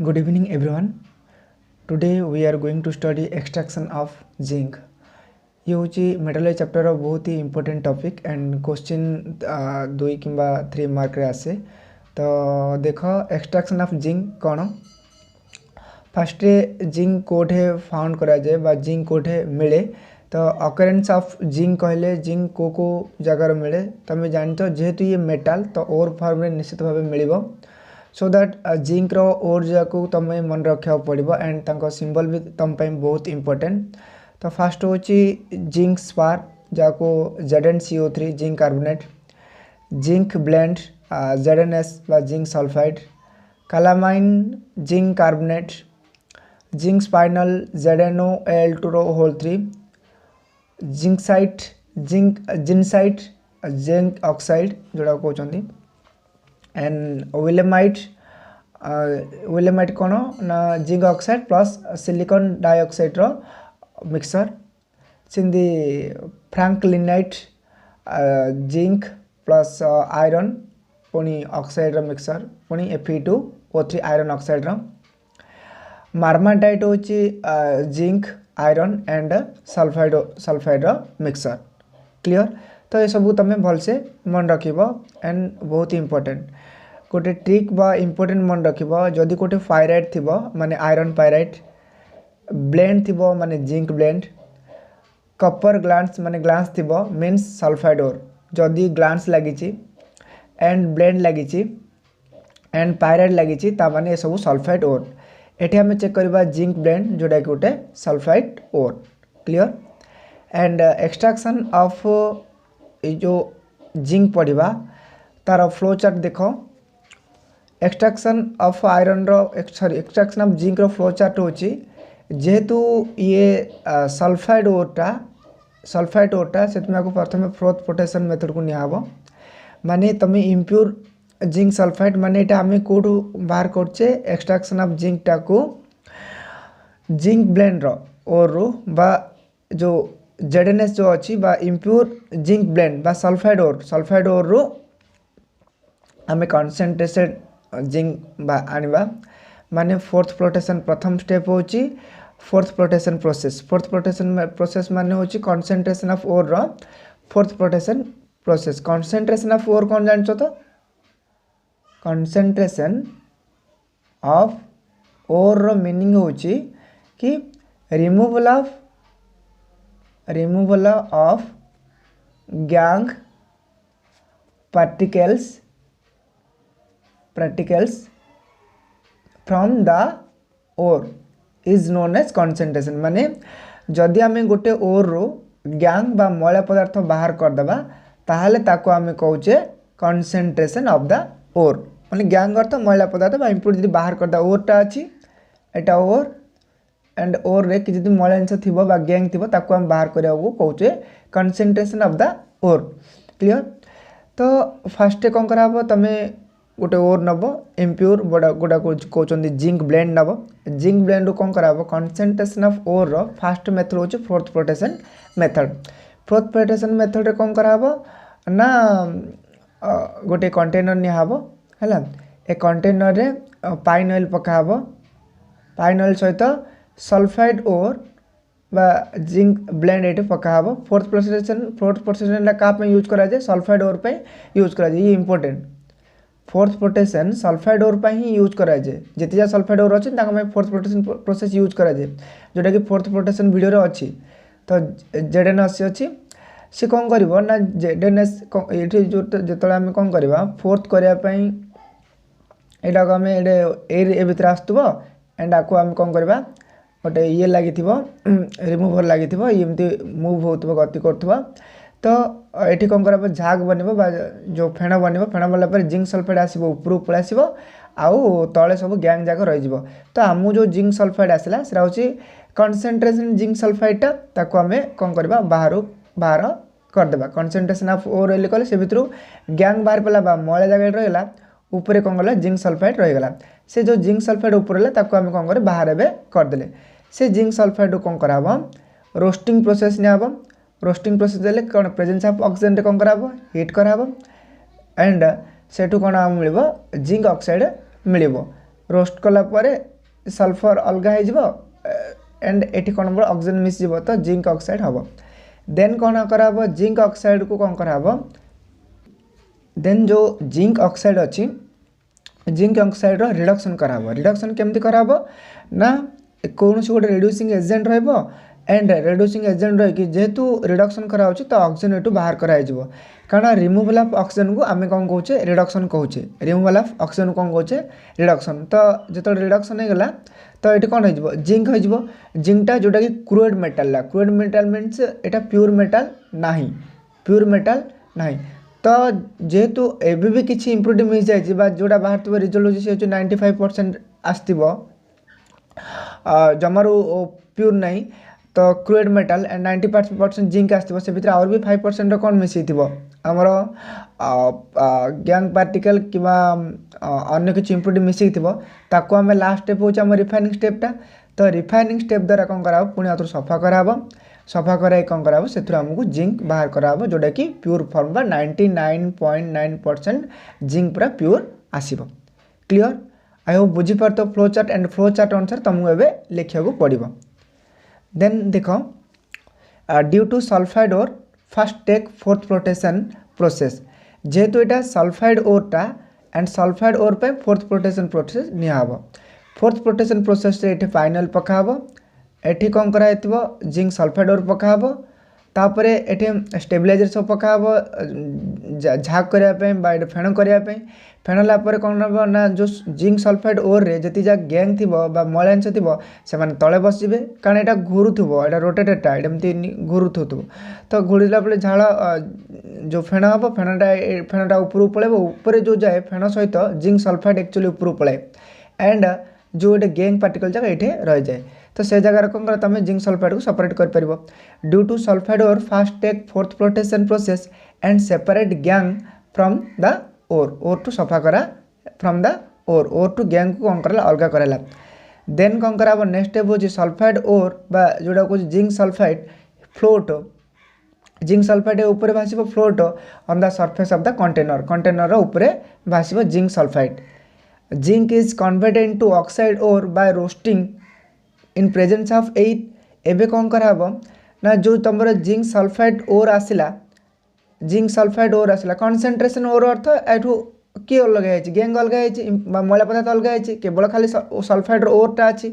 Good evening everyone. Today we are going to study extraction of zinc. ये हूँ metallurgy chapter बहुत ही important topic and question 2 कि 3 mark रे आसे। तो देख एक्सट्रैक्शन ऑफ जिंक कौन फास्ट जिंक कोठे फाउंड करा जाए बा जिंक कोठे मिले। तो अकरेन्स ऑफ जिंक कहले जिंक को जगार मिले तुम जान जेहेतु ये मेटाल तो ओर फॉर्म में निश्चित भाव मिल सो दैट जिंक रो ओर जाको तुम मन रखा पड़ो एंड तांको सिंबल भी तुम बहुत इंपोर्टेंट। तो फास्ट हूँ जिंक स्पार जाको ZnCO3 zinc carbonate, zinc blende ZnS बा zinc sulphide, calamine zinc carbonate, zinc spinel ZnOAl2O3, zincite zincite zinc oxide जोड़ा कहते एंड विलेमाइट विलेमाइट कौन ना zinc oxide plus silicon dioxide रो मिक्सर। सिंधी फ्रैंकलिनाइट जिंक प्लस आयरन पुणी oxide रो mixture पुणी Fe2O3 आयरन ऑक्साइड रो। मार्माटाइट हूँ जिंक आयरन एंड सल्फाइड रो मिक्सर। क्लियर। तो ये सब तुम भलसे मन रख एंड बहुत इंपोर्टेंट गोटे ट्रिक बा इंपोर्टेंट मन रख जदि गोटे पाइराइट थी माने आयरन पाइराइट, ब्लेंड थी माने जिंक ब्लेंड, कपर ग्लांस माने ग्लांस थी मीन्स सल्फाइड ओर, जदि ग्लांस लगी एंड ब्लेंड लगी एंड पाइराइट लगी माने सब सल्फाइड ओर। एठी हमें चेक करबा जिंक ब्लेंड जोटा कि गोटे sulphide ore. Clear. And extraction of जो जिंक पढ़ा तार फ्लो चार्ट देख। Extraction of iron sorry extraction of zinc रो फ्लो चार्ट हो जेहेतु ये सल्फाइड ओरटा से प्रथम फोर्थ पोटेशन मेथड को निया माने तुम इम्प्योर जिंक सल्फाइड माने आम कौटू बाहर करचे एक्सट्रैक्शन ऑफ जिंक टाको जिंक ब्लेंड ओर बा जो ZnS जो अच्छी बा इम्प्योर जिंक ब्लेंड बा सल्फाइड ओर रो आम कॉन्सेंट्रेटेड जिंक बा आनिबा माने फोर्थ फ्लोटेशन प्रथम स्टेप हो फोर्थ फ्लोटेशन प्रोसेस माने हो कॉन्सेंट्रेशन ऑफ ओर रो froth flotation process. Concentration of ore कौन जान तो कॉन्सेंट्रेशन ऑफ ओर रो मीनिंग हो कि removal of gangue particles from the ore is known as concentration। माने जदि आम गोटे ओर रो गैंग बा मैला पदार्थ बाहर करदेबा ताहले ताको आम कहूचे कॉन्सेंट्रेशन ऑफ द ओर। माने गैंग अर्थ मैला पदार्थ बा इम्प्योर जदि बाहर करदा ओरटा अच्छी एटा ओर एंड ओर रे कि जदि मैला जिनस थी बा गैंग थी ताको आम बाहर करिया कहूचे concentration of the ore. Clear. तो फास्ट कौन करा तुम गोटे ओर नब इम्प्योर गोटा कहते जिंक ब्लेंड नब जिंक ब्लेंड कौन करा कॉन्सेंट्रेशन ऑफ ओर रो फास्ट मेथड हो froth flotation method. Froth flotation method रे कौन करा ना गोटे कंटेनर निहब है ए कंटेनर रे पाइन ऑयल पकाब पाइन ऑयल सहित सल्फाइड ओर बा जिंक ब्लेंड ये पकाब। फोर्थ प्रोसेसन क्या यूज करा जाए सल्फाइड ओर पे यूज करा जाए। ये important froth protection sulphide ore पर ही यूज करा जाए जिते जा सल्फाइड ओर अच्छे फोर्थ प्रोटेक्शन प्रोसेस यूज करा जाए जोटा कि फोर्थ प्रोटेक्शन वीडियो अच्छी। तो ZnS अच्छी सी कौन कर ना ZnS ये जो आम कौन करवा फोर्थ करने यहाँ को आम ए भितर आसुव एंड आपको आम कौन करवा गोटे ये लगी रिमूभर लगी एमती मुव हो गति कर। तो ये कौन कर झाग बन जो फेण बनला पर जिंक सल्फाइड आसो ऊपर पलि आस आउ तले सब गैंग जाक रही। तो आम जो जिंक सल्फाइड आसला से हूँ कॉन्सेंट्रेशन जिंक सल्फाइडटा ताको आम कौन करवा बाहर करदे। कॉन्सेंट्रेशन ऑफ ओर रही कले से भितर गैंग बाहर पड़ा मैला जगह रहीगला ऊपर कौन गला जिंक सल्फाइड रहीगला से जो जिंक सल्फाइड ऊपर रहा आम कौन कर बाहर एवं करदे। से जिंक सल्फाइड कौन कराब roasting process nib roasting process देले कौन प्रेजेंस ऑफ ऑक्सीजन रे कौन कराब हीट कराब एंड सेठू कौन मिल जिंक ऑक्साइड मिल रोस्ट कलापर सल्फर अलग हो एंड एटी कौन हम ऑक्सीजन मिसଯିव तो जिंक ऑक्साइड हम देन कौन कराब जिंक ऑक्साइड को कौन कराब देन जो जिंक ऑक्साइड अच्छी जिंक ऑक्साइड रिडक्शन कराब रिडक्शन केमती कराब ना कौन से गोटे रिड्यूसिंग एजेंट रहिबो एंड रिड्यूसिंग एजेंट रही जेहेतु रिडक्शन कराऊँ तो ऑक्सीजन एटू बाहर कराइजिवो कारण रिमूवल ऑफ ऑक्सीजन को आम कौन कहे रिडक्शन कहूचे रिमूवल ऑफ ऑक्सीजन कौन कहे रिडक्शन तो जो रिडक्शन होगा तो ये कौन हो जिंक हो जिंकटा जोटा कि क्रूएड मेटाल मीन्स एटा प्योर मेटाल नहीं प्योर मेटाल नहीं तो जेहेतु एबी भी किसी इम्प्रूवमेंट मिल जाए जोटा बाहर थोड़ा रिजल्ट होची 95% आसथिबो जमारू प्योर नहीं तो क्रूएड मेटाल एंड 90% जिंक आसथिबो से भितर और भी 5% कौन मिसई थिबो हमर गैंग पार्टिकल किबा अन्य किसी इम्प्रूवमेंट मिसई थिबो ताको हमें लास्ट स्टेप होची हम रिफाइनिंग स्टेपटा तो रिफाइनिंग स्टेप द्वारा कौन कराबो पुणी आउथर सफा कराबो सफा कराई कौन कराबो सेथुर हमकु जिंक बाहर कराबो जोटा कि प्योर फॉर्म बा 99.9% जिंक पूरा प्योर आसीबो क्लियर आई होप बुझी पारतो flow chart and flow chart अनुसार तुमको एबे लिखिया को पड़िबो देन देखो due to sulphide ore first take froth protection process जेहेतु यहाँ सल्फाइड ओरटा एंड सल्फाइड ओर पे फोर्थ प्रोटेक्शन प्रोसेस नियाब फोर्थ प्रोटेक्शन प्रोसेस ये फाइनल पकाब एठी कौन कराइथिबो जिंक सल्फाइड ओर पकाब तापर एठी स्टेबलाइजर सब पकाब झाग करने बा फेण करने फेणला कौन हम ना जो जिंक सल्फाइड ओर रे जति जा गैंग थी मलांश थी से तले बसवे कारण यहाँ घूरुव यहाँ रोटेटेडटा एमती घूरुव तो घूरला बेले झाड़ जो फेण हम फेणटा ऊपर पलैब ऊपर जो जाए फेण सहित जिंक सल्फाइड एक्चुअली ऊपर पलाए एंड जो गोटे गैंग पार्टिकल जगह ये रही जाए तो से जगह कौन कर तुम जिंक सल्फाइड को सेपरेट कर पार due to sulphide ore first take froth protection process and separate gangue from the ore to सफा करा from the ore to gangue को कौन करा अलग कराला देन कौन करा नेक्स्ट स्टेप हो सल्फाइड ओर बा जोटा कह zinc sulphide float zinc sulphide ऊपर भाषिब float on the surface of the container ऊपर भाषिब zinc sulphide zinc is converted into oxide ore by roasting in presence of eight एबे कौन कराब ना जो तुम जिंक सल्फाइड ओर आसला जिंक सल्फाइड ओर आसला कनसेंट्रेशन ओर अर्थ एठू किए अलग है गैंग अलग है मैला पदार्थ अलग है केवल खाली सल्फाइड ओरटा अच्छी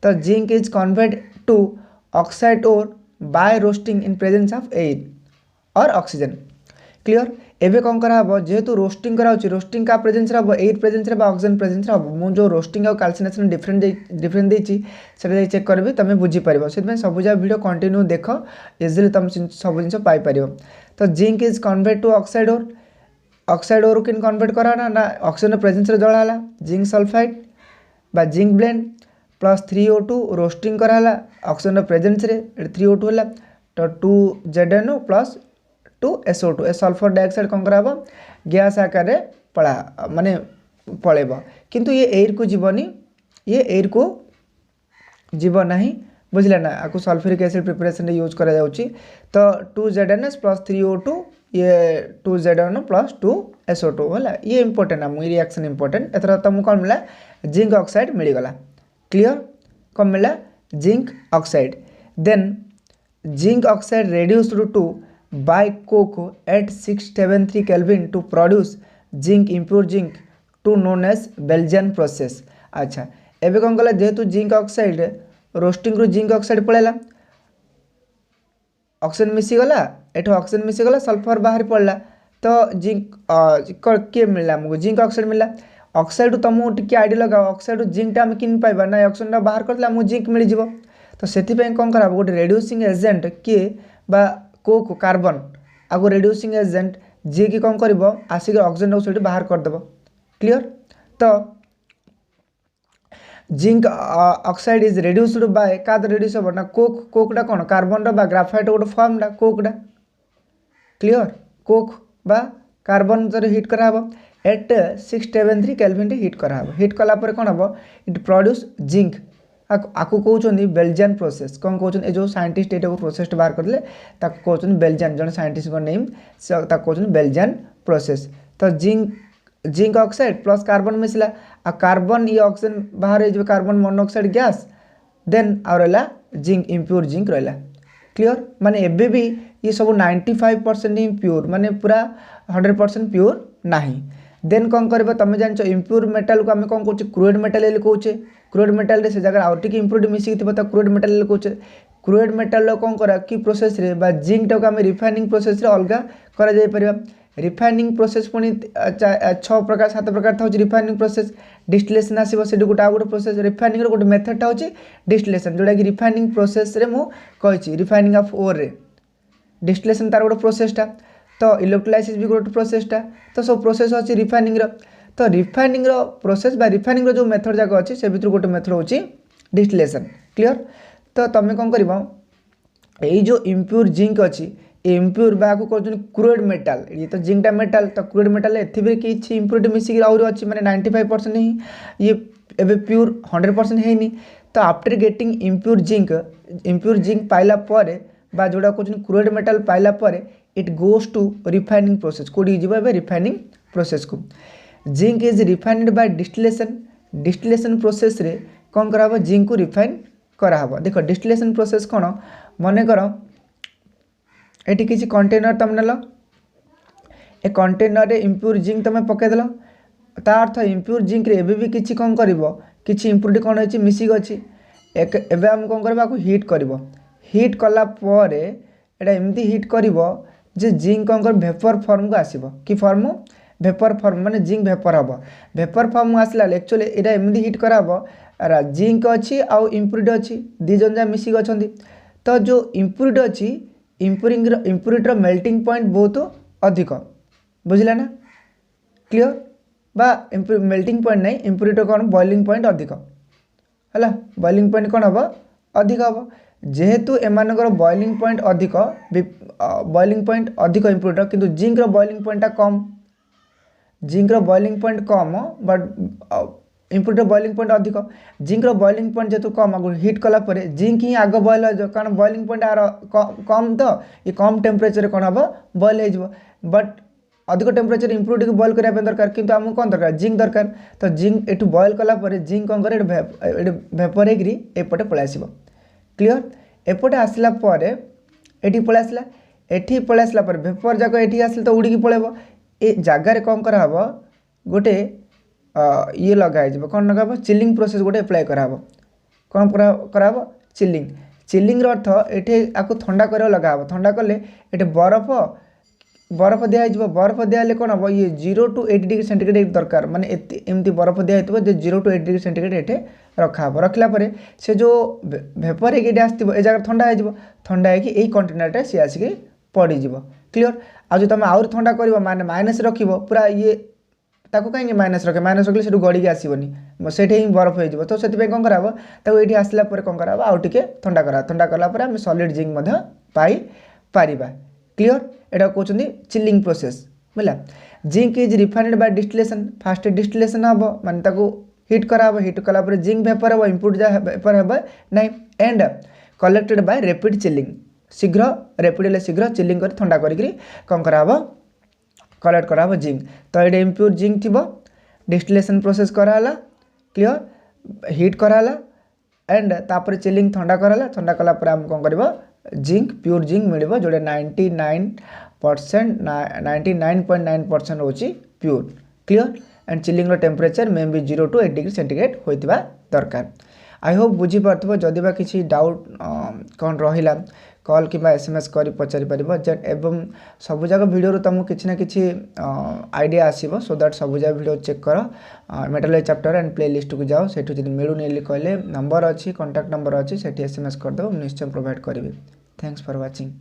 तो zinc is convert to oxide ore by roasting in presence of air और ऑक्सीजन क्लियर एबे कौन कराब जेहेतु रोस्टिंग कराउछि रोस्टिंग का प्रेजेंस हम एयर प्रेजेंस ऑक्सीजन प्रेजेंस हम मु जो रोस्टिंग और कैल्सिनेशन डिफरेंट देछि सेटा चेक करबे तुम बुझी पारिबो सेतमे सब जा वीडियो कंटिन्यू देख इजिली तुम सब जिन पाई पारिबो तो zinc is convert to oxide ore किन कन्वर्ट करा ना ऑक्सीजन प्रेजेंस रे जळाला जिंक सल्फाइड बा zinc blende plus 3O2 roasting कराला ऑक्सीजन प्रेजेंस रे 3O2 होला तो 2ZNO plus 2SO2 sulphur dioxide कौन कराब गैस आकार रे पड़ा माने पलैब किंतु ये एयर को जीवनी ये एयर को जीव नहीं बुझले ना आपको सल्फ्यूरिक एसिड प्रिपरेशन यूज करा जाउची तो 2ZNS प्लस 3O2 ये 2ZNO प्लस 2SO2 होला ये इंपोर्टेंट है ये रिएक्शन इंपोर्टेंट एथरा तुमको कौन मिला जिंक ऑक्साइड मिलगला क्लियर कौन मिला zinc oxide then zinc oxide reduced to by coke at 673 Kelvin to produce zinc impure zinc to known as Belgian process अच्छा एबे कौन कला जेहेतु जिंक ऑक्साइड रोस्टिंग रू जिंक ऑक्साइड पड़ेगा ऑक्सीजन मिसीगला एठ ऑक्सीजन मिसीगला सल्फर बाहर पड़ला तो जिंक किए मिलला हमको जिंक ऑक्साइड मिलला ऑक्साइड तुमको टिके आईडी लगाओ ऑक्साइड जिंकटा आम कि पाइबा ना ऑक्सीजन बाहर करला हमको जिंक मिल जिवो तो सेति कौन करा गोटे रेड्यूसिंग एजेंट किए बा कोक कार्बन आगो रेड्यूसिंग एजेंट जी की कौन कर आसिक ऑक्सीजन से बाहर करदेव क्लियर तो zinc oxide is reduced by का रेड्यूस हम ना कोकटा कौन कार्बन बा ग्राफाइट गोटे फॉर्मटा कोकटा क्लियर कोक बा कार्बन हिट कराब एट 673 केल्विन हिट कराब हिट कलापर कौन हम इट प्रोड्यूस जिंक आपको कहते बेल्जियन प्रोसेस कौन कहते जो साइंटिस्ट ये प्रोसेस बाहर करते कहते बेल्जियन जन साइंटिस्ट नेम कहते बेल्जियन प्रोसेस तो zinc zinc oxide plus carbon मिसला आ कार्बन ये ऑक्सीजन बाहर हो कार्बन मोनोऑक्साइड गैस देन आ रहा जिंक इम्प्योर जिंक रहा क्लियर माने एबे भी ये सब 95% ही प्योर माने पूरा 100% प्योर नहीं देन कौन कर तुम जान इम्प्योर मेटाल को आम कौन कौचे क्रूएड मेटाल कौचे क्रूएड मेटाल से जगह आउ टे इम्प्योरिटी मिसिक थी क्रूएड मेटाल कौचे क्रूएड मेटाल कौन करा कि प्रोसेस रे बा जिंक टाक आम रिफाइनिंग प्रोसेस रे अलग करा रिफाइनिंग प्रोसेस पुणी 6 प्रकार 7 प्रकार था रिफाइनिंग प्रोसेस डिस्टिलेशन आसो से गोटे आ गोटे प्रोसेस रिफाइनिंग गोटे मेथडटा हूँ डिस्टिलेशन जोटा कि रिफाइनिंग प्रोसेस रे मुझे रिफाइनिंग ऑफ ओर रे डिस्टिलेशन तार गोटे प्रोसेसटा तो इलेक्ट्रोलाइसिस भी गोटे प्रोसेसटा तो सब प्रोसेस अच्छी रिफाइनिंग तो रिफाइनिंग प्रोसेस बा रिफाइनिंग जो मेथड जाक अच्छी से भर गोटे मेथड हूँ डिस्टिलेशन क्लियर तो तुम कौन कर जो इम्प्योर जिंक अच्छी इम्प्योर बाक क्रूएड मेटाल ये तो जिंकटा मेटाल तो क्रूएड मेटाल एथि किसी इम्प्योरिटी मिसिक अच्छी मैंने 95% ही ये एवं प्योर 100% है तो आफ्टर गेटिंग इम्प्योर जिंक पाइला बा जोड़ा कहते क्रूएड मेटाल पाइला it goes to refining process कौटी जी रिफाइनिंग प्रोसेस को zinc is refined by distillation process रे कौन करा जिंक को रिफाइन करा देख डिस्टिलेशन प्रोसेस कौन मन कर ये किसी कंटेनर तुम नेल ए कंटेनर रे इम्प्योर जिंक तुम पकईदेल ता अर्थ इम्प्योर जिंक रे भी किसी कौन कर किसी इम्प्योरिटी कौन अच्छी मिसिक अच्छी एवं आम कौन करवा हिट कर हिट कलापर एटा एमती हिट कर जिंक कौन कर भेपर फॉर्म को आसब कि फॉर्म भेपर फॉर्म माने जिंक भेपर हम भेपर फॉर्म आसला एक्चुअली यहाँ एमती हिट करा जिंक अच्छी आउ इम्प्योरिटी अच्छी दी जन जहाँ मिसिक अच्छा तो जो इम्प्योरिटी अच्छी इम्प्योरिटी मेल्टिंग पॉइंट बहुत अधिक बुझला ना क्लियर बा मेल्टिंग पॉइंट नहीं इम्प्योरिटी कौन बॉइलिंग पॉइंट अधिक है बॉइलिंग पॉइंट कौन हम अधिक हम जेहेतु एमानकर बॉइलिंग पॉइंट अधिक इम्प्योरिटी किंतु जिंक बॉइलिंग पॉइंटा कम जिंक बॉइलिंग पॉइंट कम बट इम्प्योरिटी बॉइलिंग पॉइंट अधिक जिंक बॉइलिंग पॉइंट जेहतु कम हिट कलापर जिंक ही आग बॉयल हो कारण बॉइलिंग पॉइंट आर कम तो ये कम टेम्परेचर कौन हम बॉयल हो बट अधिक टेम्परेचर इम्प्योरिटी को बॉयल करने दरकार किंतु आमको कौन दरकार जिंक दरकार तो जिंक एठू बॉयल कलापर जिंक कौन कर भेपर होपटे पलि आस क्लियर एपटे आसला एठी पलि आसला एठी पलि आसला भेपर जाक एठी आसले तो उड़ी पलैब ए जगार कौन करा गोटे ये लगे कौन लगा चिलिंग प्रोसेस गोटे एप्लाय करा कौन करा चिलिंग चिलिंग अर्थ ये आपको थंडा कर लगा थंडा कले ये बरफ दिखाई बरफ दिया कौन हम ये 0 to 8 डिग्री सेंटीग्रेड दरकार माने एमती बरफ दिखाई 0 to 8 डिग्री सेंटीग्रेड ये रखा रखला से जो भेपर होगी आसो ए जगह ठंडा हो ठंडा हो कंटेनर सी आसिक पड़ज क्लियर आज जो तुम आउरी ठंडा कर माने माइनस रख पूरा ये ताको कहीं माइनस रखे माइनस रखले से गड़ी आसबनी से बरफ हो तो से कौन करा ये आसला कौन करा आउ टे ठंडा करा आम सॉलिड जिंक पाई पारिबा क्लियर एटा कहते चिलिंग प्रोसेस बुझला zinc is refined by distillation fast distillation हम माने हिट करा हिट कलापर जिंक भेपर हम इम्प्योरिटी भेपर हम ना and collected by rapid chilling शीघ्र रैपिड शीघ्र चिलिंग कर ठंडा करी कौन करा कलेक्ट करा जिंक तो ये इम्प्योर जिंक थी डिस्टिलेशन प्रोसेस कराला क्लियर हिट कराला एंड तापर चिलिंग ठंडा कराला ठंडा कलापर आम कौन कर जिंक प्योर जिंक मिल जोड़े 99.9% होची pure clear and chilling temperature may be 0 to 8 degree centigrade होता दरकार आई होप बुझीपार जदि बा किसी डाउट कौन रहा कॉल कि SMS कर पचारि पार एवं सब जगह वीडियो तुमको किसी ना कि आइडिया आसो सो दैट सब जगह वीडियो चेक कर metallurgy chapter and play list को जाओ से मिलूनी कहले नंबर अच्छी कांटेक्ट नंबर अच्छी से SMS करदेव निश्चय प्रोवाइड करी थैंक्स फॉर वाचिंग।